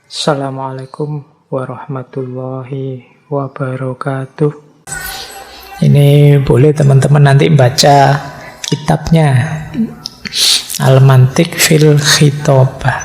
Assalamualaikum warahmatullahi wabarakatuh. Ini boleh teman-teman nanti baca kitabnya Al-Mantiq fil Khitobah.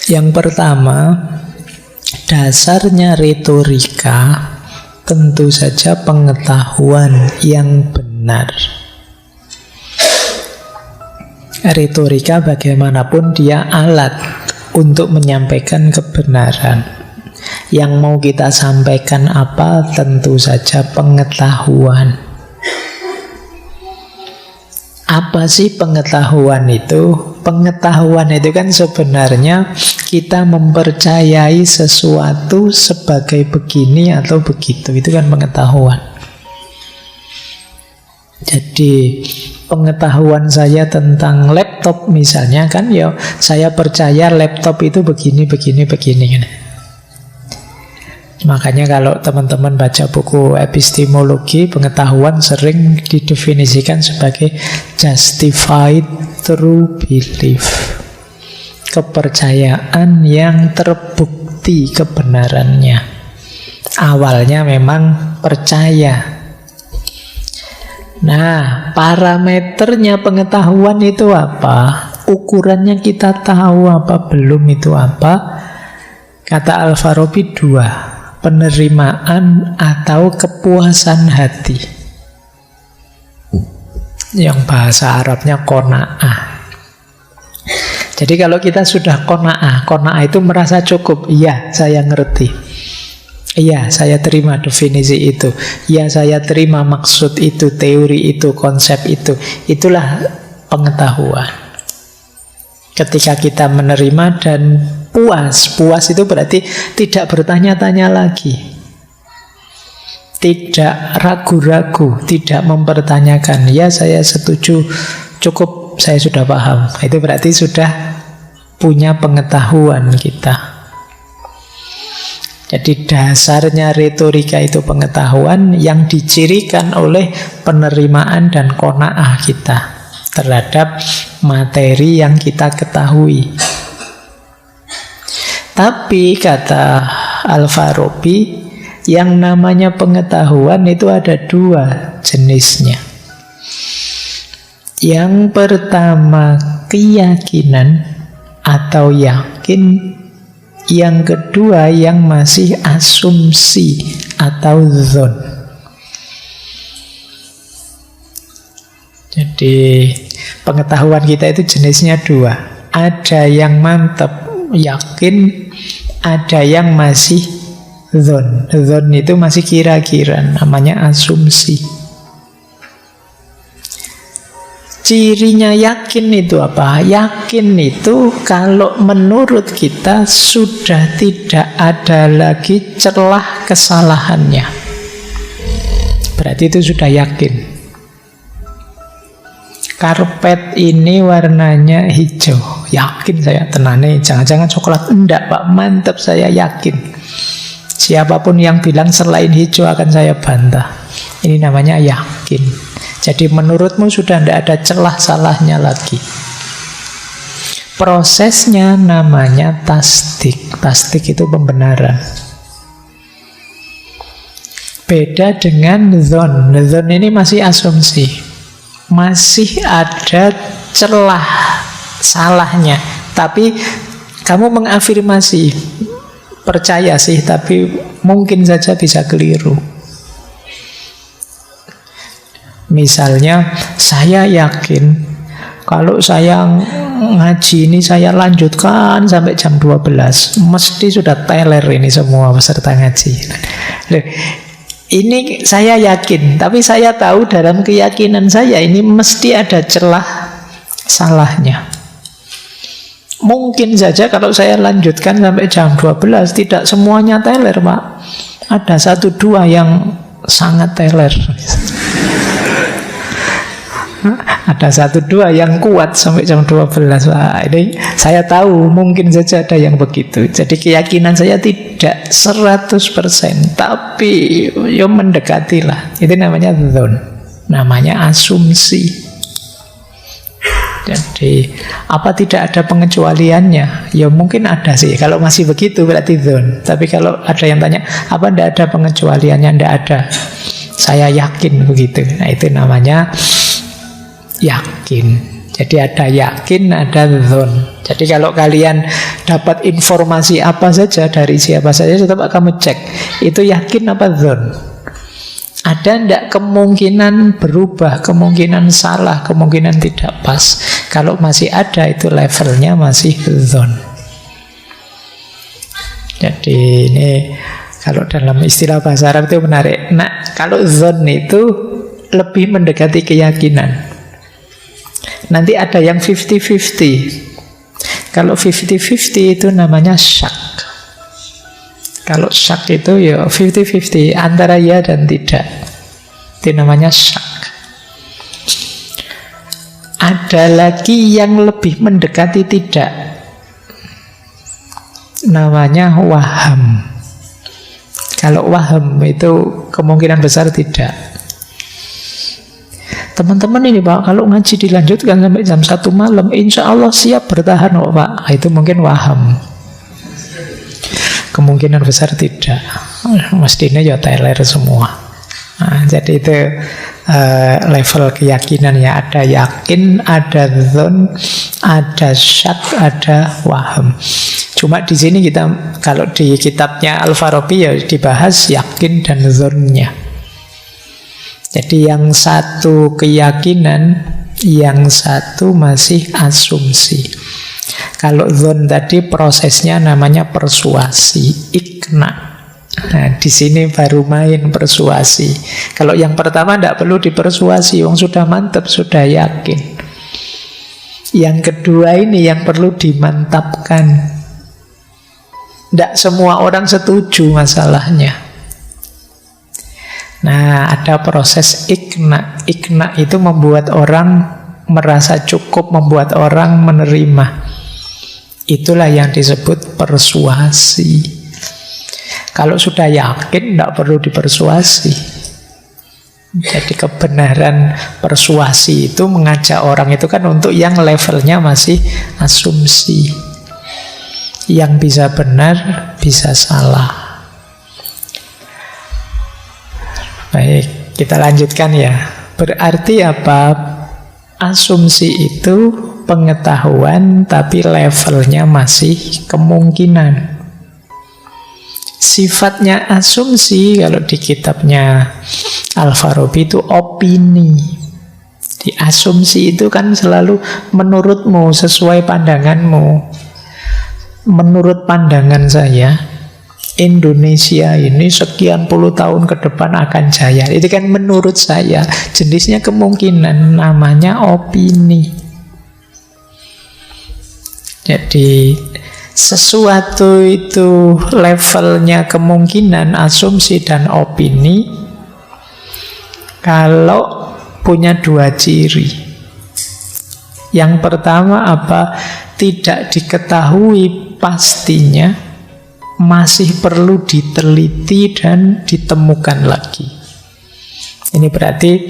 Yang pertama, dasarnya retorika tentu saja pengetahuan yang benar. Retorika bagaimanapun dia alat untuk menyampaikan kebenaran. Yang mau kita sampaikan apa? Tentu saja pengetahuan. Apa sih pengetahuan itu? Pengetahuan itu kan sebenarnya kita mempercayai sesuatu sebagai begini atau begitu. Itu kan pengetahuan. Jadi pengetahuan saya tentang laptop misalnya kan ya saya percaya laptop itu begini kan. Makanya kalau teman-teman baca buku epistemologi, pengetahuan sering didefinisikan sebagai justified true belief. Kepercayaan yang terbukti kebenarannya. Awalnya memang percaya. Nah, parameternya pengetahuan itu apa? Ukurannya kita tahu apa belum itu apa? Kata Al-Farabi dua, penerimaan atau kepuasan hati. Yang bahasa Arabnya qanaah. Jadi kalau kita sudah qanaah itu merasa cukup. Iya, saya ngerti. Iya, saya terima definisi itu. Iya, saya terima maksud itu, teori itu, konsep itu. Itulah pengetahuan. Ketika kita menerima dan puas itu berarti tidak bertanya-tanya lagi. Tidak ragu-ragu, tidak mempertanyakan. Ya, saya setuju, cukup, saya sudah paham. Itu berarti sudah punya pengetahuan kita. Jadi dasarnya retorika itu pengetahuan yang dicirikan oleh penerimaan dan qanaah kita terhadap materi yang kita ketahui. Tapi kata Al-Farabi, yang namanya pengetahuan itu ada dua jenisnya. Yang pertama keyakinan atau yakin. Yang kedua yang masih asumsi atau dzon. Jadi pengetahuan kita itu jenisnya dua. Ada yang mantap, yakin. Ada yang masih dzon. Dzon itu masih kira-kira, namanya asumsi. Cirinya yakin itu apa? Yakin itu kalau menurut kita sudah tidak ada lagi celah kesalahannya. Berarti itu sudah yakin. Karpet ini warnanya hijau. Yakin saya tenane, jangan-jangan coklat. Enggak Pak, mantap, saya yakin. Siapapun yang bilang selain hijau akan saya bantah. Ini namanya yakin. Jadi menurutmu sudah tidak ada celah salahnya lagi. Prosesnya namanya tasdik. Tasdik itu pembenaran. Beda dengan dzon. Dzon ini masih asumsi. Masih ada celah salahnya. Tapi kamu mengafirmasi, percaya sih, tapi mungkin saja bisa keliru. Misalnya, saya yakin kalau saya ngaji ini saya lanjutkan sampai jam 12, mesti sudah teler ini semua peserta ngaji. Loh, ini saya yakin, tapi saya tahu dalam keyakinan saya ini mesti ada celah salahnya. Mungkin saja kalau saya lanjutkan sampai jam 12, tidak semuanya teler, Pak. Ada 1-2 yang sangat teler. Ada 1-2 yang kuat sampai jam 12. Wah, ini saya tahu mungkin saja ada yang begitu. Jadi keyakinan saya tidak 100%, tapi ya mendekatilah. Itu namanya dzon. Namanya asumsi. Jadi apa tidak ada pengecualiannya? Ya mungkin ada sih. Kalau masih begitu berarti dzon. Tapi kalau ada yang tanya, apa tidak ada pengecualiannya? Tidak ada. Saya yakin begitu. Nah itu namanya yakin. Jadi ada yakin, ada dzon. Jadi kalau kalian dapat informasi apa saja dari siapa saja, coba kamu cek, itu yakin apa dzon? Ada tidak kemungkinan berubah, kemungkinan salah, kemungkinan tidak pas? Kalau masih ada, itu levelnya masih dzon. Jadi ini kalau dalam istilah bahasa Arab itu menarik. Nah, kalau dzon itu lebih mendekati keyakinan. Nanti ada yang 50-50. Kalau 50-50 itu namanya syak. Kalau syak itu ya 50-50 antara ya dan tidak. Itu namanya syak. Ada lagi yang lebih mendekati tidak. Namanya waham. Kalau waham itu kemungkinan besar tidak. Teman-teman ini Pak, kalau ngaji dilanjutkan sampai jam 1 malam, insya Allah siap bertahan kok Pak. Itu mungkin waham. Kemungkinan besar tidak. Mestinya ya teler semua. Nah, jadi itu level keyakinan ya. Ada yakin, ada dzon, ada syak, ada waham. Cuma di sini kita, kalau di kitabnya Al-Farabi ya dibahas yakin dan dzonnya. Jadi yang satu keyakinan, yang satu masih asumsi. Kalau dzon tadi prosesnya namanya persuasi, ikna. Nah, di sini baru main persuasi. Kalau yang pertama tidak perlu dipersuasi, wong sudah mantap, sudah yakin. Yang kedua ini yang perlu dimantapkan. Tidak semua orang setuju masalahnya. Nah, ada proses ikna. Ikna itu membuat orang merasa cukup, membuat orang menerima. Itulah yang disebut persuasi. Kalau sudah yakin, tidak perlu dipersuasi. Jadi kebenaran persuasi itu mengajak orang itu kan untuk yang levelnya masih asumsi. Yang bisa benar, bisa salah. Baik, kita lanjutkan ya. Berarti apa? Asumsi itu pengetahuan tapi levelnya masih kemungkinan. Sifatnya asumsi kalau di kitabnya Al-Farabi itu opini. Di asumsi itu kan selalu menurutmu, sesuai pandanganmu. Menurut pandangan saya, Indonesia ini sekian puluh tahun ke depan akan jaya. Itu kan menurut saya. Jenisnya kemungkinan, namanya opini. Jadi sesuatu itu levelnya kemungkinan, asumsi dan opini. Kalau punya dua ciri. Yang pertama apa? Tidak diketahui pastinya, masih perlu diteliti dan ditemukan lagi. Ini berarti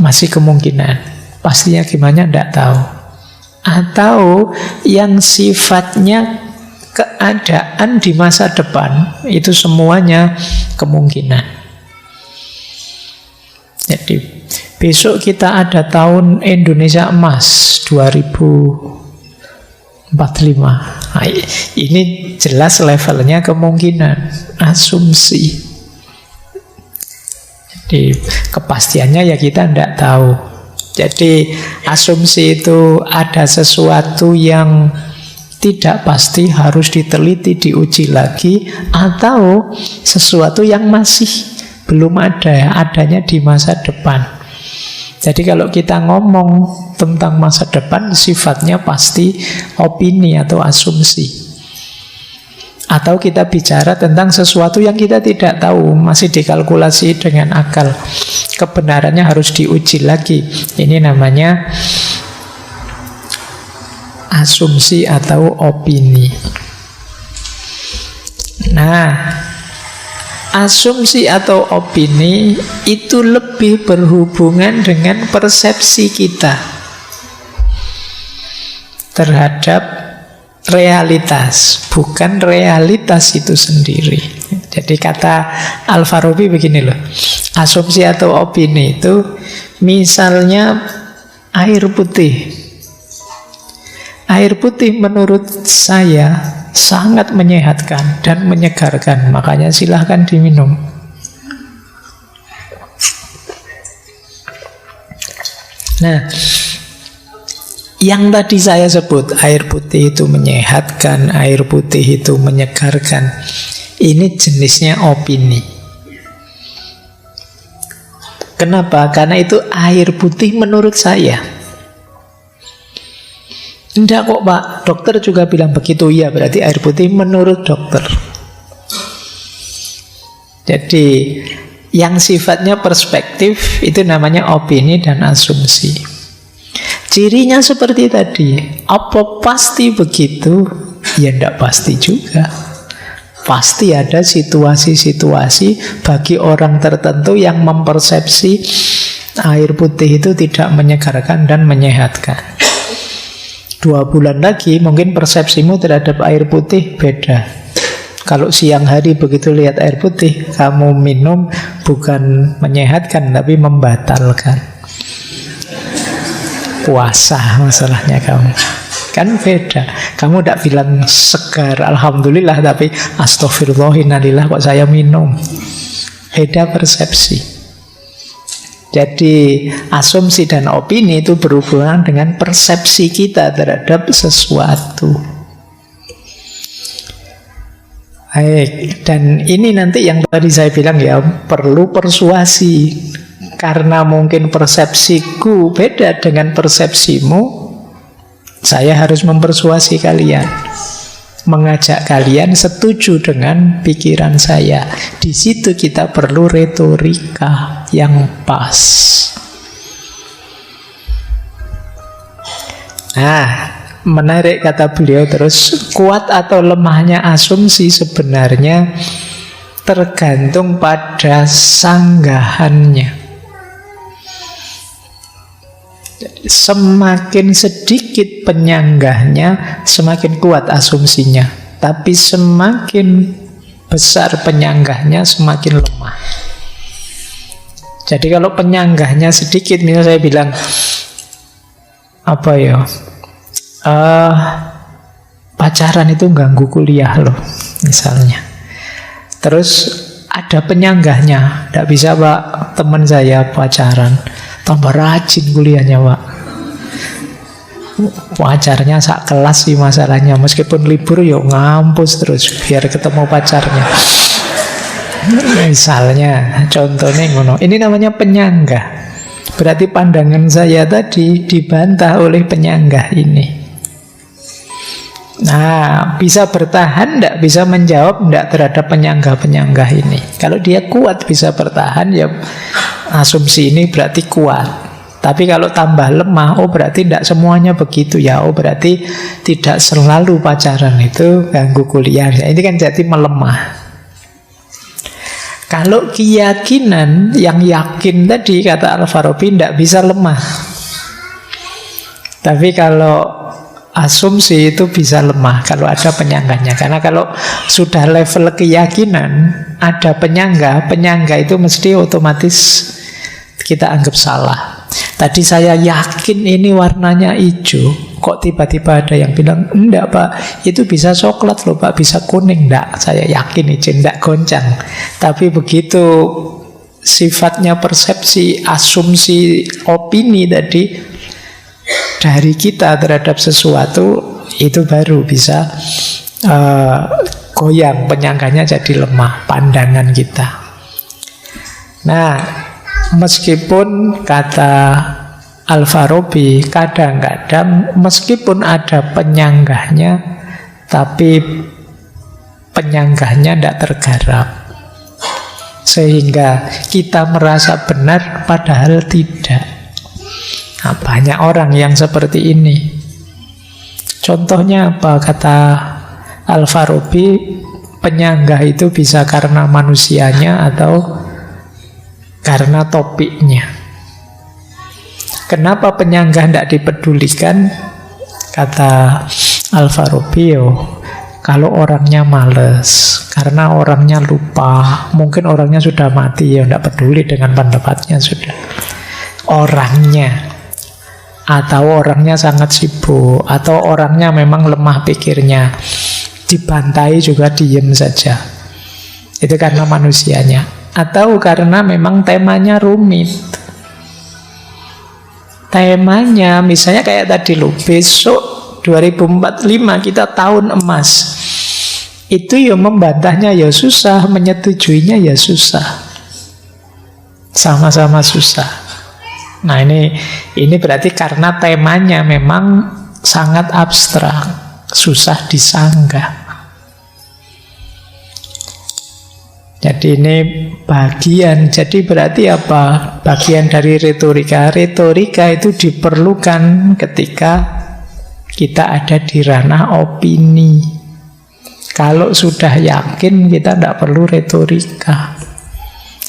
masih kemungkinan. Pastinya gimana tidak tahu. Atau yang sifatnya keadaan di masa depan, itu semuanya kemungkinan. Jadi besok kita ada tahun Indonesia Emas 2045. Nah, ini jelas levelnya kemungkinan, asumsi. Jadi kepastiannya ya kita tidak tahu. Jadi asumsi itu ada sesuatu yang tidak pasti, harus diteliti, diuji lagi, atau sesuatu yang masih belum ada, adanya di masa depan. Jadi kalau kita ngomong tentang masa depan, sifatnya pasti opini atau asumsi. Atau kita bicara tentang sesuatu yang kita tidak tahu, masih dikalkulasi dengan akal. Kebenarannya harus diuji lagi. Ini namanya asumsi atau opini. Nah, asumsi atau opini itu lebih berhubungan dengan persepsi kita. terhadap realitas, bukan realitas itu sendiri. Jadi kata Al-Farabi begini loh, asumsi atau opini itu misalnya air putih. Air putih menurut saya sangat menyehatkan dan menyegarkan, makanya silahkan diminum. Nah, yang tadi saya sebut, air putih itu menyehatkan, air putih itu menyegarkan, ini jenisnya opini. Kenapa? Karena itu air putih menurut saya. Enggak kok Pak, dokter juga bilang begitu. Ya berarti air putih menurut dokter. Jadi yang sifatnya perspektif itu namanya opini dan asumsi. Cirinya seperti tadi. Apa pasti begitu? Ya enggak pasti juga. Pasti ada situasi-situasi bagi orang tertentu yang mempersepsi air putih itu tidak menyegarkan dan menyehatkan. 2 bulan lagi mungkin persepsimu terhadap air putih beda. Kalau siang hari begitu lihat air putih, kamu minum bukan menyehatkan tapi membatalkan. Puasa masalahnya kamu. Kan beda. Kamu tidak bilang segar, alhamdulillah, tapi astaghfirullahaladzim kok saya minum. Beda persepsi. Jadi asumsi dan opini itu berhubungan dengan persepsi kita terhadap sesuatu. Baik, dan ini nanti yang tadi saya bilang ya, perlu persuasi. Karena mungkin persepsiku beda dengan persepsimu, saya harus mempersuasi kalian, mengajak kalian setuju dengan pikiran saya. Di situ kita perlu retorika yang pas. Nah, menarik kata beliau terus, kuat atau lemahnya asumsi sebenarnya tergantung pada sanggahannya. Semakin sedikit penyanggahnya, semakin kuat asumsinya. Tapi semakin besar penyanggahnya, semakin lemah. Jadi kalau penyanggahnya sedikit, misalnya saya bilang apa ya, pacaran itu ganggu kuliah loh, misalnya. Terus ada penyanggahnya, tidak bisa Pak, teman saya pacaran, tambah rajin kuliahnya Pak. Pacarnya sak kelas sih masalahnya, meskipun libur yuk ngampus terus biar ketemu pacarnya. Misalnya, contohnya ngono. Ini namanya penyanggah. Berarti pandangan saya tadi dibantah oleh penyanggah ini. Nah, bisa bertahan enggak, bisa menjawab enggak terhadap penyanggah-penyanggah ini. Kalau dia kuat bisa bertahan, ya asumsi ini berarti kuat. Tapi kalau tambah lemah, oh berarti tidak semuanya begitu ya. Oh berarti tidak selalu pacaran itu ganggu kuliah. Ini kan jadi melemah. Kalau keyakinan yang yakin tadi kata Al-Farabi tidak bisa lemah. Tapi kalau asumsi itu bisa lemah kalau ada penyanggahnya. Karena kalau sudah level keyakinan ada penyanggah, penyanggah itu mesti otomatis kita anggap salah. Tadi saya yakin ini warnanya hijau, kok tiba-tiba ada yang bilang enggak Pak, itu bisa coklat loh Pak, bisa kuning. Enggak, saya yakin hijau, enggak goncang. Tapi begitu sifatnya persepsi, asumsi, opini tadi dari kita terhadap sesuatu, itu baru bisa goyang, penyanggahnya jadi lemah, pandangan kita. Nah, meskipun kata Al-Farabi kadang-kadang meskipun ada penyanggahnya, tapi penyanggahnya tidak tergarap, sehingga kita merasa benar padahal tidak. Nah, banyak orang yang seperti ini. Contohnya apa? Kata Al-Farabi, penyanggah itu bisa karena manusianya atau karena topiknya. Kenapa penyanggah tidak dipedulikan? Kata Al-Farabi, kalau orangnya males, karena orangnya lupa, mungkin orangnya sudah mati, ya tidak peduli dengan pendapatnya sudah. Orangnya, atau orangnya sangat sibuk, atau orangnya memang lemah pikirnya, dibantai juga diem saja. Itu karena manusianya. Atau karena memang temanya rumit. Temanya misalnya kayak tadi loh, besok 2045 kita tahun emas. Itu ya membantahnya ya susah, menyetujuinya ya susah. Sama-sama susah. Nah ini berarti karena temanya memang sangat abstrak, susah disanggah. Jadi ini bagian, jadi berarti apa? Bagian dari retorika. Retorika itu diperlukan ketika kita ada di ranah opini. Kalau sudah yakin, kita tidak perlu retorika.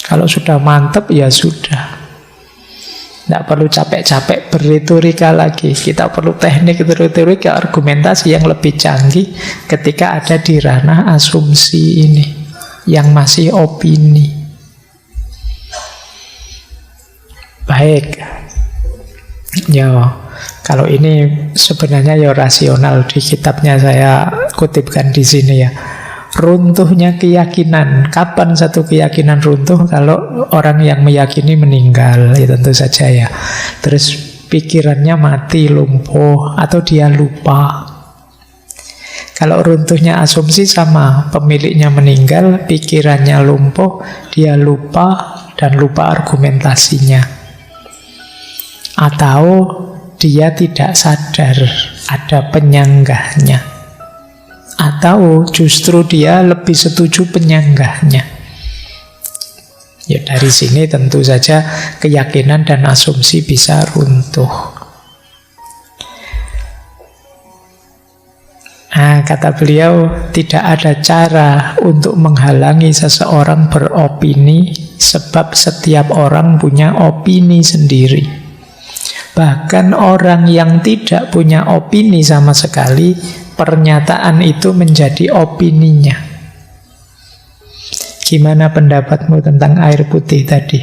Kalau sudah mantep, ya sudah. Tidak perlu capek-capek berretorika lagi. Kita perlu teknik retorika, argumentasi yang lebih canggih ketika ada di ranah asumsi ini, yang masih opini. Baik. Ya, kalau ini sebenarnya ya rasional, di kitabnya saya kutipkan di sini ya. Runtuhnya keyakinan. Kapan satu keyakinan runtuh? Kalau orang yang meyakini meninggal, ya tentu saja ya. Terus pikirannya mati, lumpuh, atau dia lupa. Kalau runtuhnya asumsi sama, pemiliknya meninggal, pikirannya lumpuh, dia lupa, dan lupa argumentasinya. Atau dia tidak sadar ada penyanggahnya. Atau justru dia lebih setuju penyanggahnya. Ya dari sini tentu saja keyakinan dan asumsi bisa runtuh. Nah, kata beliau, tidak ada cara untuk menghalangi seseorang beropini, sebab setiap orang punya opini sendiri. Bahkan orang yang tidak punya opini sama sekali, pernyataan itu menjadi opininya. Gimana pendapatmu tentang air putih tadi?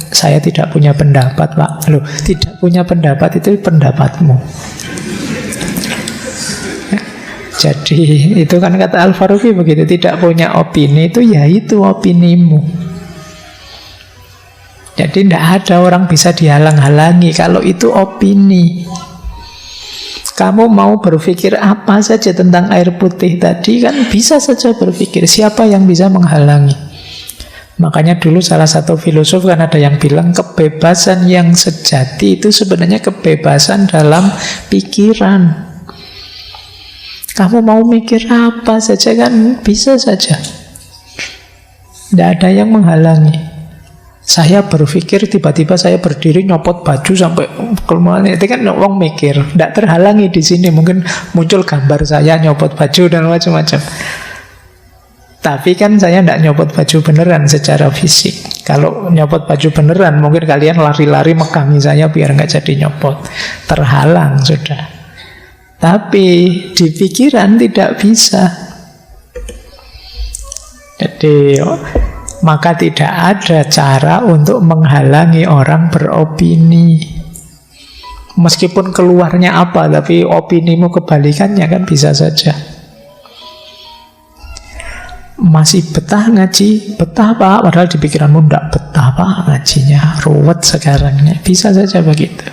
Saya tidak punya pendapat, Pak. Loh, tidak punya pendapat itu pendapatmu. Jadi itu kan kata Al-Farabi begitu, tidak punya opini itu ya itu opinimu. Jadi tidak ada orang bisa dihalang-halangi kalau itu opini. Kamu mau berpikir apa saja tentang air putih tadi, kan bisa saja berpikir. Siapa yang bisa menghalangi? Makanya dulu salah satu filosof kan ada yang bilang kebebasan yang sejati itu sebenarnya kebebasan dalam pikiran. Kamu mau mikir apa saja kan bisa saja. Tidak ada yang menghalangi. Saya berpikir tiba-tiba saya berdiri nyopot baju sampai kelemahan, itu kan orang mikir, tidak terhalangi di sini. Mungkin muncul gambar saya nyopot baju dan macam-macam. Tapi kan saya tidak nyopot baju beneran secara fisik. Kalau nyopot baju beneran, mungkin kalian lari-lari megangi saya biar nggak jadi nyopot. Terhalang sudah. Tapi di pikiran tidak bisa. Jadi maka tidak ada cara untuk menghalangi orang beropini. Meskipun keluarnya apa, tapi opinimu kebalikannya kan bisa saja. Masih betah ngaji? Betah Pak, padahal di pikiranmu tidak betah Pak ngajinya, ruwet sekarangnya. Bisa saja begitu.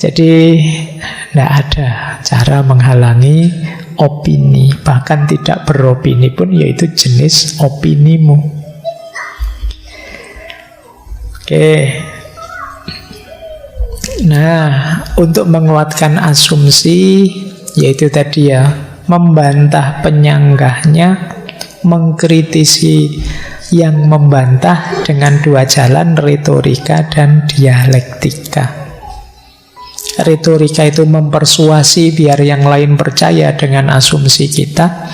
Jadi tidak ada cara menghalangi opini. Bahkan tidak beropini pun yaitu jenis opinimu. Oke. Nah, untuk menguatkan asumsi, yaitu tadi ya, membantah penyanggahnya, mengkritisi yang membantah dengan dua jalan, retorika dan dialektika. Retorika itu mempersuasi biar yang lain percaya dengan asumsi kita.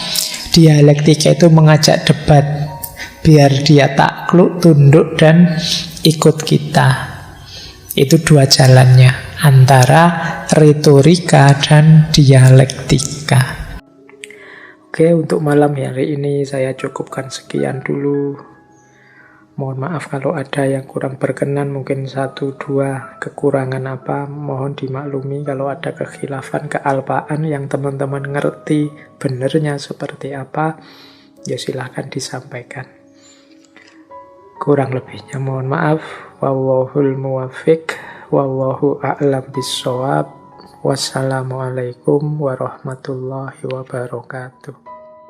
Dialektika itu mengajak debat biar dia takluk, tunduk dan ikut kita. Itu dua jalannya. antara retorika dan dialektika. Oke, untuk malam hari ini saya cukupkan sekian dulu. Mohon maaf kalau ada yang kurang berkenan, mungkin 1-2 kekurangan apa, mohon dimaklumi. Kalau ada kekhilafan, kealpaan yang teman-teman ngerti benernya seperti apa, ya silahkan disampaikan. Kurang lebihnya mohon maaf. Wallahul muwaffiq, wallahu a'lam bissawab. Wassalamualaikum warahmatullahi wabarakatuh.